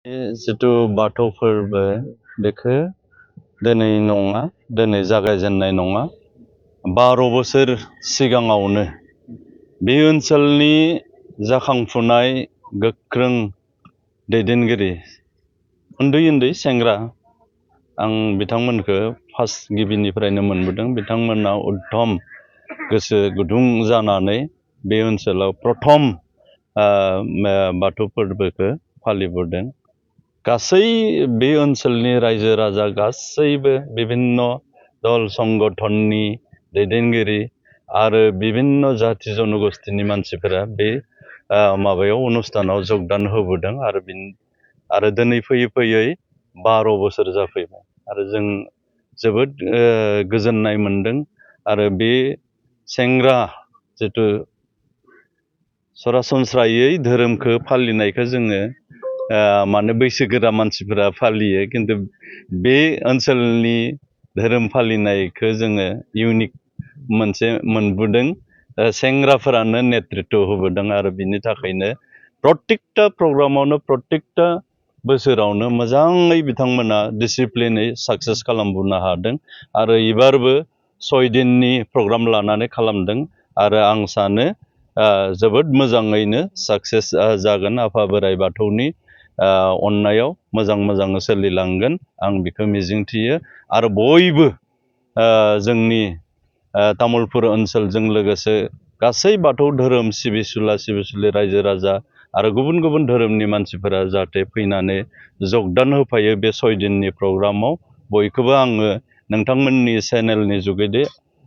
जिथु बाथौ फोरबो बेखौ दिनै नङा, दिनै जागायजेननाय नङा। 12 बोसोर सिगाङावनो बे ओनसोलनि जाखांफुनाय गोख्रों दैदेनगिरि, उन्दै सेंग्रा, आं बिथांमोनखौ फार्स्ट गिबिनिफ्रायनो मोनबोदों। बिथांमोना उद्धम गोसो गुदुं जानानै बे ओनसोलाव प्रथम बाथौ फोरबोखौ फालिबोदों। गासै बे ओनसोलनि रायजो राजा गासैबो बिभिन्न दल संगठननि दैदेनगिरि आरो बिभिन्न जाथि जनगोष्ठीनि मानसिफोरा बे माबायाव अनुष्ठानाव जगदान होबोदों आरो दिनै फैयै 12 बोसोर जाफैबाय आरो जों जोबोद गोजोननाय मोनदों। आरो बे सेंग्रा जिथु सरासनस्रायै धोरोमखौ फालिनायखौ जोङो माने बैसोगोरा मानसिफोरा फालियो, खिन्थु बे ओनसोलनि धोरोम फालिनायखौ जोङो इउनिक मोनसे मोनबोदों। सेंग्राफोरानो नेतृत्व होबोदों आरो बिनि थाखायनो प्रत्येकटा प्रग्रामावनो प्रत्येकटा बोसोरावनो मोजाङै बिथांमोना डिसिप्लिनै साक्सेस खालामबोनो हादों। आरो एबारबो 6 दिननि प्रग्राम लानानै खालामदों आरो आं सानो जोबोद मोजाङैनो साक्सेस जागोन। आफा बोराइ बाथौनि अननायाव मोजां सोलिलांगोन, आं बेखौ मिजिंथियो। आरो बयबो जोंनि तामुलपुर ओनसोलजों लोगोसे गासै बाथौ धोरोम सिबिसुला रायजो राजा आरो गुबुन धोरोमनि मानसिफोरा जाहाथे फैनानै जगदान होफायो बे 6 दिननि प्रग्रामाव। बयखौबो आङो नोंथांमोननि चेनेलनि जुगेदि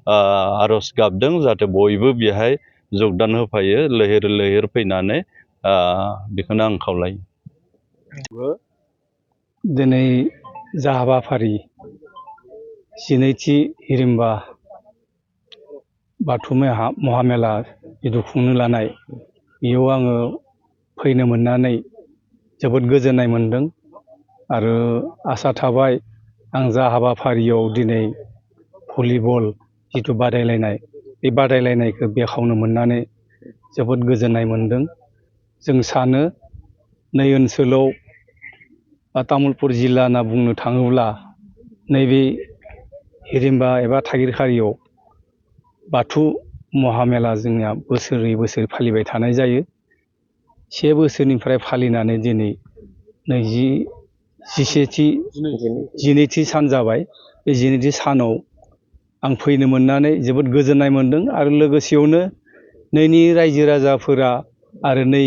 आर'ज गाबदों जाहाथे बयबो बेहाय जगदान होफायो, लैहोर फैनानै बेखौनो आं खावलायो। दिनै जा हाबाफारि 12थि हिरिम्बा बाथौ महामेला जिथु खुंनो लानाय, बेयाव आङो फैनो मोननानै जोबोद गोजोननाय मोनदों आरो आसा थाबाय आं जा हाबाफारियाव दिनै भलिबल जिथु बादायलायनाय, बे बादायलायनायखौ बेखावनो मोननानै जोबोद गोजोननाय मोनदों। जों सानो नै ओनसोलाव तामुलपुर जिल्ला होनना बुंनो थाङोब्ला नैबे हिरिम्बा एबा थागिरखारियाव बाथौ महामेला जोंनिया बोसोरै फालिबाय थानाय जायो। 1 बोसोरनिफ्राय फालिनानै दिनै 12थि सान जाबाय। बे 12थि सानाव आं फैनो मोननानै जोबोद गोजोननाय मोनदों आरो लोगोसेयावनो नैनि रायजो राजाफोरा आरो नै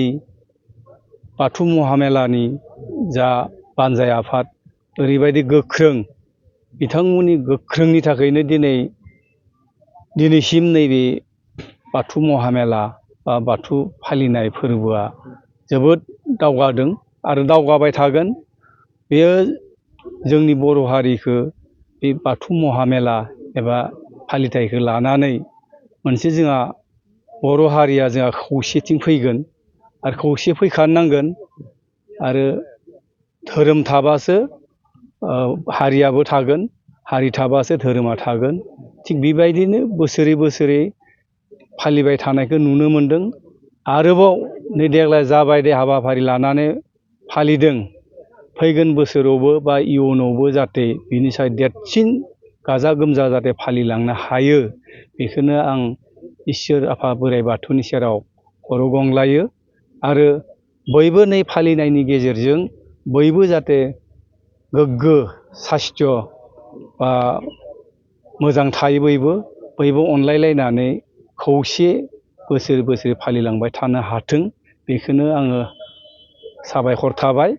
बाथौ महामेलानि जा बानजाय आफाद ओरैबायदि गोख्रों, बिथांमोननि गोख्रोंनि थाखायनो दिनैसिम नैबे बाथौ महामेला बा बाथौ फालिनाय फोरबोआ जोबोद दावगादों आरो दावगाबाय थागोन। बेयो जोंनि बर' हारिखौ बे बाथौ महामेला एबा फालिथायखौ लानानै मोनसे जोंहा बर' हारिया जोंहा खौसेथिं फैगोन आरो खौसे फैखानो नांगोन। आरो धोरोम थाबासो हारियाबो थागोन, हारि थाबासो धोरोमा थागोन। थिग बेबायदिनो बोसोरै फालिबाय थानायखौ नुनो मोनदों। आरोबाव नै देग्लाय जाबायदि हाबाफारि लानानै फालिदों, फैगोन बोसोरावबो बा इयुनावबो जाहाथे बिनि साय देरसिन गाजा गोमजा जाहाथे फालिलांनो हायो, बेखौनो आं इसोर आफा बोराइ बाथौनि सेराव खर' गंग्लायो। आरो बयबो नै फालिनायनि गेजेरजों बयबो जाहाथे गोग्गो साइस्थ' बा मोजां थायो, बयबो अनलायलायनानै खौसे बोसोर फालिलांबाय थानो हाथों, बेखौनो आङो साबायखर थाबाय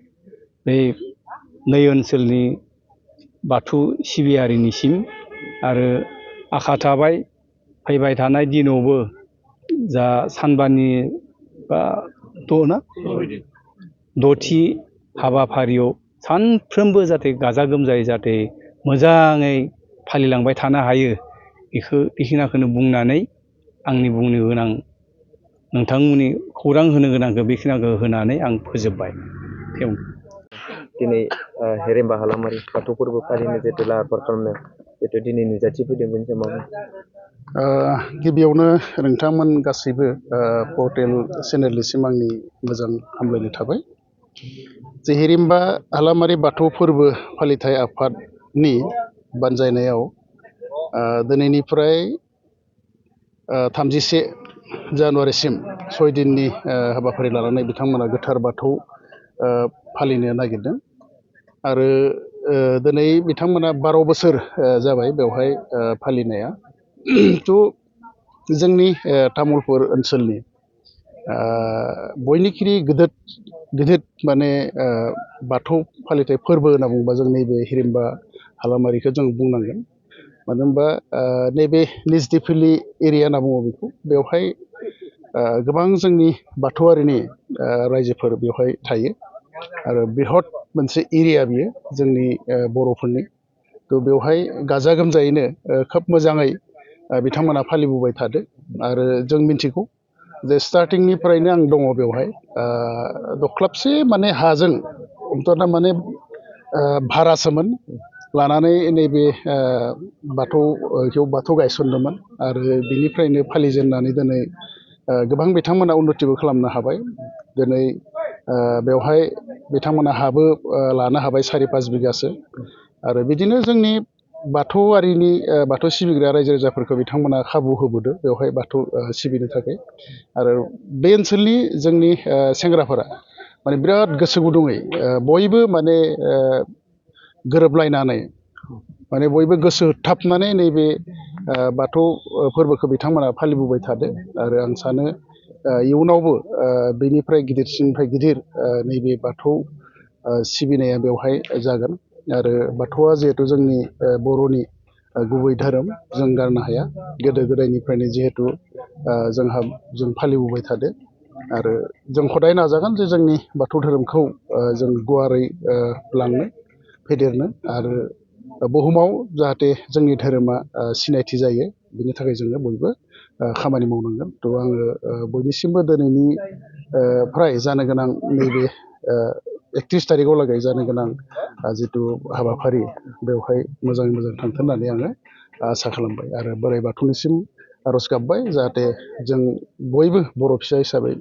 बे नै ओनसोलनि बाथौ सिबियारिनिसिम। आरो आखा थाबाय फैबाय थानाय दिनावबो जा सानबानि बा 6थि हाबाफारियाव सानफ्रोमबो जाहाथे गाजा गोमजायै जाहाथे मोजाङै फालिलांबाय थानो हायो, बेखिनिखौनो बुंनानै आंनि बुंनो गोनां, नोंथांमोननि खौरां होनो गोनांखौ बेखिनिखौ होनानै आं फोजोबबाय। दिनै हिरिम्बा हालामारि बाथौ फोरबो फालिनो जिहेतु लाहार फाहार खालामनो जिहेतु दिनै नुजाथिफैदों, बेनि समाव गिबियावनो नोंथांमोन गासैबो पर्टेल चेनेलनिसिम आंनि मोजां हामलायनाय थाबाय। जे हिरिम्बा हालामारि बाथौ फोरबो फालिथाय आफादनि बानजायनायाव दिनैनिफ्राय 31 जानुवारिसिम 6 दिननि हाबाफारि लानानै बिथांमोना गोथार बाथौ फालिनो नागिरदों आरो दिनै बिथांमोना 12 बोसोर जाबाय बेवहाय फालिनाया थ' जोंनि तामुलपुर ओनसोलनि बयनिख्रुइ गिदिर माने बाथौ फालिथाय फोरबो होनना बुङोबा जों नैबे हिरिम्बा हालामारिखौ जों बुंनांगोन मानो होनबा नैबे निजदिफिलि एरिया होनना बुङो बेखौ बेवहाय गोबां जोंनि बाथौआरिनि रायजोफोर बेवहाय थायो आरो बृहत मोनसे एरिया बियो जोंनि बर'फोरनि थ' बेवहाय गाजा गोमजायैनो खोब मोजाङै बिथांमोना फालिबोबाय थादों आरो जों मिन्थिगौ जे स्टार्टिंनिफ्रायनो आं दङ बेवहाय दख्लाबसे माने हाजों हमथ'ना माने भारासोमोन लानानै नैबे बाथौ गायसनदोंमोन आरो बिनिफ्रायनो फालिजेननानै दिनै गोबां बिथांमोना उन्नतिबो खालामनो हाबाय दिनै बेवहाय बिथांमोना हाबो लानो हाबाय 4-5 बिगासो आरो बिदिनो जोंनि बाथौआरिनि बाथौ सिबिग्रा रायजो राजाफोरखौ बिथांमोना खाबु होबोदों बेवहाय बाथौ सिबिनो थाखाय आरो बे ओनसोलनि जोंनि सेंग्राफोरा माने बिराद गोसो गुदुङै बयबो माने गोरोबलायनानै माने बयबो गोसो होथाबनानै नैबे बाथौ फोरबोखौ बिथांमोना फालिबोबाय थादों आरो आं सानो इयुनावबो बेनिफ्राय गिदिरसिननिफ्राय गिदिर नैबे बाथौ सिबिनाया बेवहाय जागोन आरो बाथौआ जिहेथु जोंनि बर'नि गुबै धोरोम जों गारनो हाया गोदो गोदायनिफ्रायनो जिहेथु जों फालिबोबाय थादों आरो जों हदाय नाजागोन जे जोंनि बाथौ धोरोमखौ जों गुवारै लांनो फेदेरनो आरो बुहुमाव जाहाथे जोंनि धोरोमा सिनायथि जायो बिनि थाखाय जोङो बयबो खामानि मावनांगोन थ' आङो बयनिसिमबो दिनैनि फ्राय जानो गोनां नैबे 31 थारिखआव लागै जानो गोनां जिथु हाबाफारि बेवहाय मोजाङै मोजां थांथों होननानै आङो आसा खालामबाय आरो बोराइ बाथौनिसिम आर'ज गाबबाय जाहाथे जों बयबो बर' फिसा हिसाबै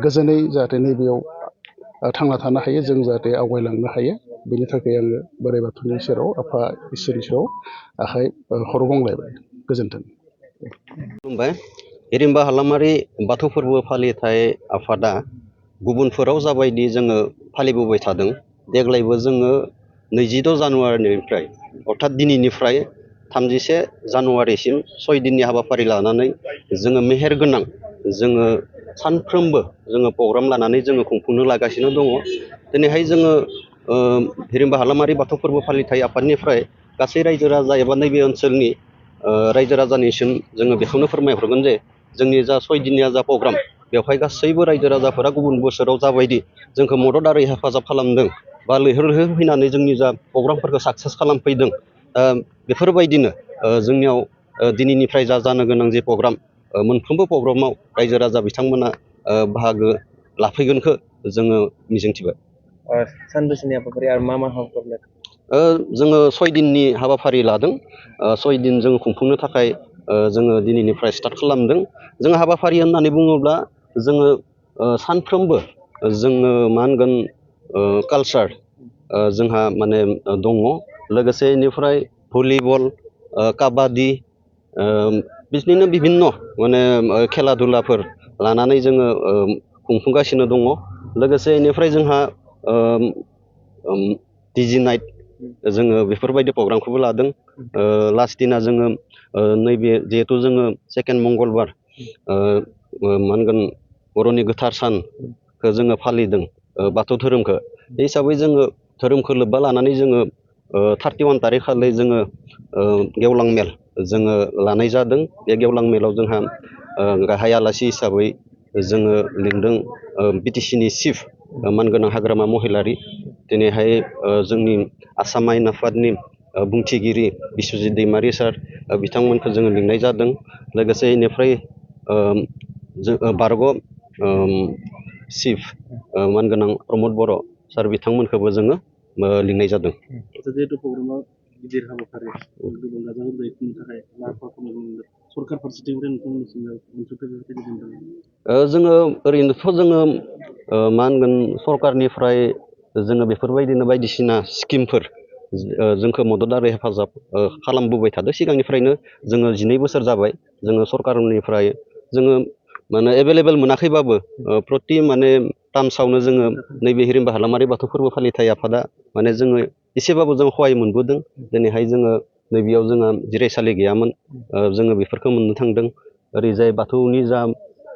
गोजोनै जाहाथे नैबेयाव थांना थानो हायो जों जाहाथे आवगायलांनो हायो बेनि थाखाय आङो बोराइ बाथौनि सेराव आफा इसोरनि सेराव आखाइ खर' गंलायबाय गोजोन्थों। खुलुमबाय। हिरिम्बा हालामारि बाथौ फोरबो फालिथाय आफादा गुबुनफोराव जाबायदि जोङो फालिबोबाय थादों देग्लायबो जोङो 22 जानुवारिनिफ्राय अर्थात दिनैनिफ्राय 31 जानुवारिसिम 6 दिननि हाबाफारि लानानै जोङो मेहेरगोनां जोङो सानफ्रोमबो जोङो प्रग्राम लानानै जोङो खुंफुंनो लागासिनो दङ। दिनैहाय जोङो हिरिम्बा हालामारि बाथौ फोरबो फालिथाय आफादनिफ्राय गासै रायजो राजा एबा नैबे ओनसोलनि रायजो राजानिसिम जोङो बेखौनो फोरमायहरगोन जे जोंनि जा 6 दिननिया जा प्रग्राम बेवहाय गासैबो रायजो राजाफोरा गुबुन बोसोराव जाबायदि जोंखौ मदद आरो हेफाजाब खालामदों बा लैहोर लैहोर फैनानै जोंनि जा प्रग्रामफोरखौ साक्सेस खालामफैदों बेफोरबायदिनो जोंनियाव दिनैनिफ्राय जानो गोनां जे प्रग्राम मोनफ्रोमबो प्रग्रामाव रायजो राजा बिथांमोना बाहागो लाफैगोनखौ जोङो मिजिंथिबाय। सानबेसेनि हाबाफारि आरो मा हाबाफारि? जोङो 6 दिननि हाबाफारि लादों। 6 दिन जोङो खुंफुंनो थाखाय जोङो दिनैनिफ्राय स्टार्ट खालामदों। जोङो हाबाफारि होननानै बुङोब्ला जोङो सानफ्रोमबो जोङो मा होनगोन कालचार जोंहा माने दङ लोगोसे बेनिफ्राय भलिबल काबादि बिदिनो बिभिन्न माने खेला दुलाफोर लानानै जोङो खुंफुंगासिनो दङ। लोगोसे बेनिफ्राय जोंहा डिजे नाइट जोङो बेफोरबायदि प्रग्रामखौबो लादों। लास्ट दिना जोङो नैबे जिहेथु जोङो सेकेन्ड मंगलबार मा होनगोन बर'नि गोथार सानखौ जोङो फालिदों बाथौ धोरोमखौ बे हिसाबै जोङो धोरोमखौ लोब्बा लानानै जोङो 31 थारिख खालि जोङो गेवलां मेल जोङो लानाय जादों। बे गेवलां मेलाव जोंहा गाहाय आलासि हिसाबै जोङो लिंदों बिटिसिनि चिफ मानगोनां हाग्रामा महिलारि दिनैहाय जोंनि आसाम आयेन आफादनि बुंथिगिरि बिस्वजित दैमारि सार बिथांमोनखौ जोङो लिंनाय जादों। लोगोसे बेनिफ्राय बारग' चिफ मानगोनां प्रमद बर' सार बिथांमोनखौबो जोङो लिंनाय जादों। जिहेतु प्रग्रामा गिदिर हाबाफारि गोबां गाजा गोमजायै खुंनो थाखाय लाहार-फाहार खालामदों सरकार फारसेथिंनिफ्राय नोंथांमोननिसिम जोङो ओरैनोथ' जोङो मा होनगोन सरकारनिफ्राय जोङो बेफोरबायदिनो बायदिसिना स्किमफोर जोंखौ मदद आरो हेफाजाब खालामबोबाय थादों सिगांनिफ्रायनो जोङो 12 बोसोर जाबाय जोङो सरकारनिफ्राय जोङो माने एभेलेबेल मोनाखैबाबो प्रति माने टार्मसावनो जोङो नैबे हिरिमबा हालामारि बाथौ फोरबो फालिथाय आफादा माने जोङो एसेबाबो जों सहाय मोनबोदों दिनैहाय जोङो नैबेयाव जोंहा जिरायसालि गैयामोन जोङो बेफोरखौ मोननो थांदों ओरैजाय बाथौनि जा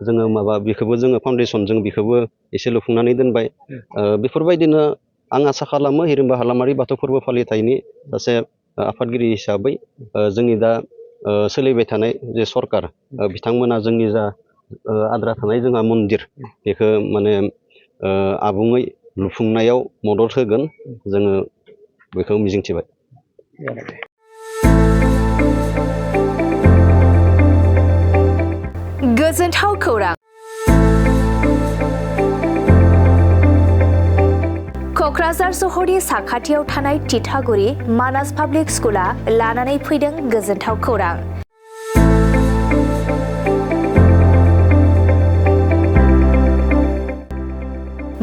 जोङो माबा बेखौबो जोङो फाउन्डेसन जों बेखौबो एसे लुफुंनानै दोनबाय बेफोरबायदिनो आं आसा खालामो हिरिमबा हालामारि बाथौ फोरबो फालिथायनि सासे आफादगिरि हिसाबै जोंनि दा सोलिबाय थानाय जे सरकार बिथांमोना जोंनि जा आद्रा थानाय जोंहा मन्दिर बेखौ माने आबुङै लुफुंनायाव मदद होगोन जोङो बेखौ मिजिंथिबाय गोजोनथाव खौरां क'क्राझार सहरनि साखाथियाव थानाय तितागुरि मानास पाब्लिक स्कुला लानानै फैदों गोजोनथाव खौरां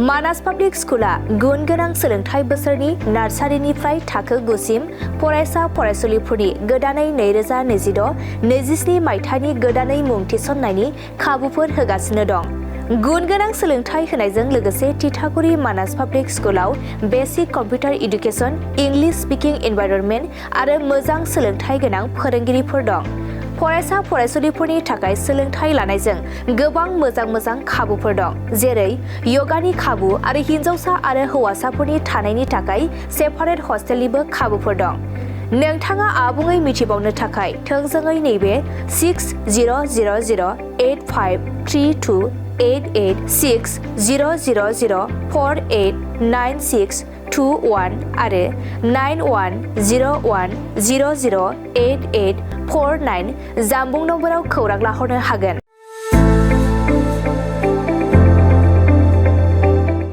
मानास पाब्लिक स्कुला गुन गोनां सोलोंथाइ बोसोरनि नार्सारिनिफ्राय थाखो 9 सिम फरायसा फरायसुलिफोरनि गोदानै 2026-27 मायथाइनि गोदानै मुं थिसननायनि खाबुफोर होगासिनो दं गुन गोनां सोलोंथाइ होनायजों लोगोसे तितागुरि मानास पाब्लिक स्कुलाव basic computer education English speaking environment आरो मोजां सोलोंथाइ गोनां फोरोंगिरिफोर दं फरायसा फरायसुलिफोरनि थाखाय सोलोंथाइ लानायजों गोबां मोजां खाबुफोर दं जेरै योगानि खाबु आरो हिन्जावसा आरो हौवासाफोरनि थानायनि थाखाय सेपारेट हस्टेलनिबो खाबुफोर दं नोंथाङा आबुङै मिथिबावनो थाखाय थोंजोङै नैबे 60008832886000489621 आरो 9101008849 जानबुं नम्बराव खौरां लाहरनो हागोन